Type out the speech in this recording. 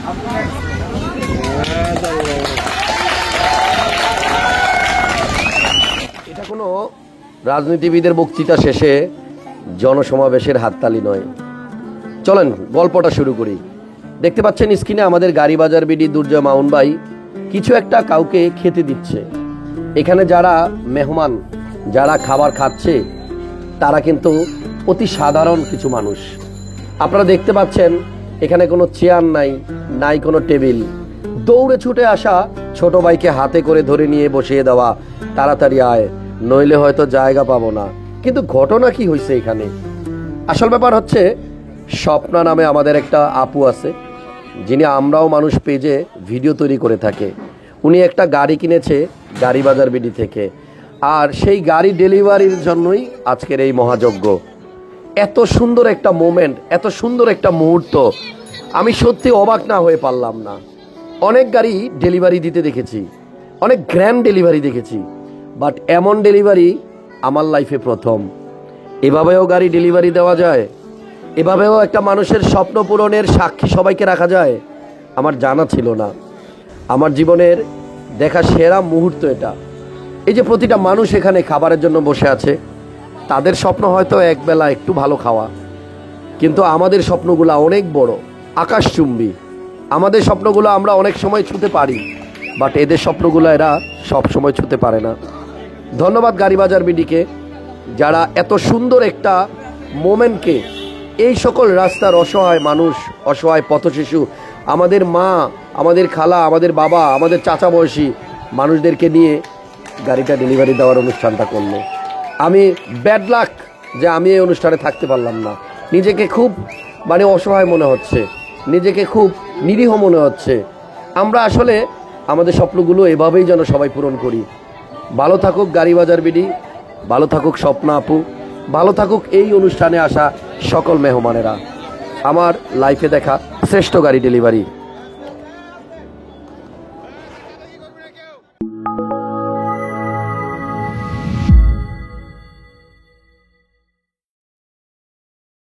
এটা কোনো রাজনীতিবিদের বক্তৃতা শেষে জনসমাবেশের হাততালি নয়। চলেন গল্পটা শুরু করি। দেখতে পাচ্ছেন স্ক্রিনে আমাদের গাড়ি বাজার বিডি দুর্জয় মাউন ভাই কিছু একটা কাউকে খেতে দিচ্ছে। এখানে যারা মেহমান, যারা খাবার খাচ্ছে, তারা কিন্তু অতি সাধারণ কিছু মানুষ। আপনারা দেখতে পাচ্ছেন এখানে কোনো চেয়ার নাই, নাই কোনো টেবিল। দৌড়ে ছুটে আসা ছোট ভাইকে হাতে করে ধরে নিয়ে বসিয়ে দেওয়া, তাড়াতাড়ি আয়, নইলে হয়তো জায়গা পাবো না। কিন্তু ঘটনা কি হয়েছে এখানে? আসল ব্যাপার হচ্ছে, স্বপ্না নামে আমাদের একটা আপু আছে, যিনি আমরাও মানুষ পেজে ভিডিও তৈরি করে থাকে। উনি একটা গাড়ি কিনেছে গাড়ি বাজার বিডি থেকে, আর সেই গাড়ি ডেলিভারির জন্যই আজকের এই মহাযজ্ঞ। এত সুন্দর একটা মোমেন্ট, এত সুন্দর একটা মুহূর্ত, আমি সত্যি অবাক না হয়ে পারলাম না। অনেক গাড়ি ডেলিভারি দিতে দেখেছি, অনেক গ্র্যান্ড ডেলিভারি দেখেছি, বাট এমন ডেলিভারি আমার লাইফে প্রথম। এভাবেও গাড়ি ডেলিভারি দেওয়া যায়, এভাবেও একটা মানুষের স্বপ্ন পূরণের সাক্ষী সবাইকে রাখা যায়, আমার জানা ছিল না। আমার জীবনের দেখা সেরা মুহূর্ত এটা। এই যে প্রতিটা মানুষ এখানে খাবারের জন্য বসে আছে, তাদের স্বপ্ন হয়তো একবেলা একটু ভালো খাওয়া, কিন্তু আমাদের স্বপ্নগুলো অনেক বড়, আকাশচুম্বী। আমাদের স্বপ্নগুলো আমরা অনেক সময় ছুঁতে পারি, বাট এদের স্বপ্নগুলো এরা সব সময় ছুঁতে পারে না। ধন্যবাদ গাড়ি বাজার বিডিকে, যারা এত সুন্দর একটা মোমেন্টকে এই সকল রাস্তার অসহায় মানুষ, অসহায় পথশিশু, আমাদের মা, আমাদের খালা, আমাদের বাবা, আমাদের চাচা বয়সী মানুষদেরকে নিয়ে গাড়িটা ডেলিভারি দেওয়ার অনুষ্ঠানটা করলো। আমি ব্যাড লাক যে আমি এই অনুষ্ঠানে থাকতে পারলাম না। নিজেকে খুব অসহায় মনে হচ্ছে, নিজেকে খুব নিরীহ মনে হচ্ছে। আমরা আসলে আমাদের স্বপ্নগুলো এভাবেই যেন সবাই পূরণ করি। ভালো থাকুক গাড়ি বাজার বিডি, ভালো থাকুক স্বপ্না আপু, ভালো থাকুক এই অনুষ্ঠানে আসা সকল মেহমানেরা। আমার লাইফে দেখা শ্রেষ্ঠ গাড়ি ডেলিভারি।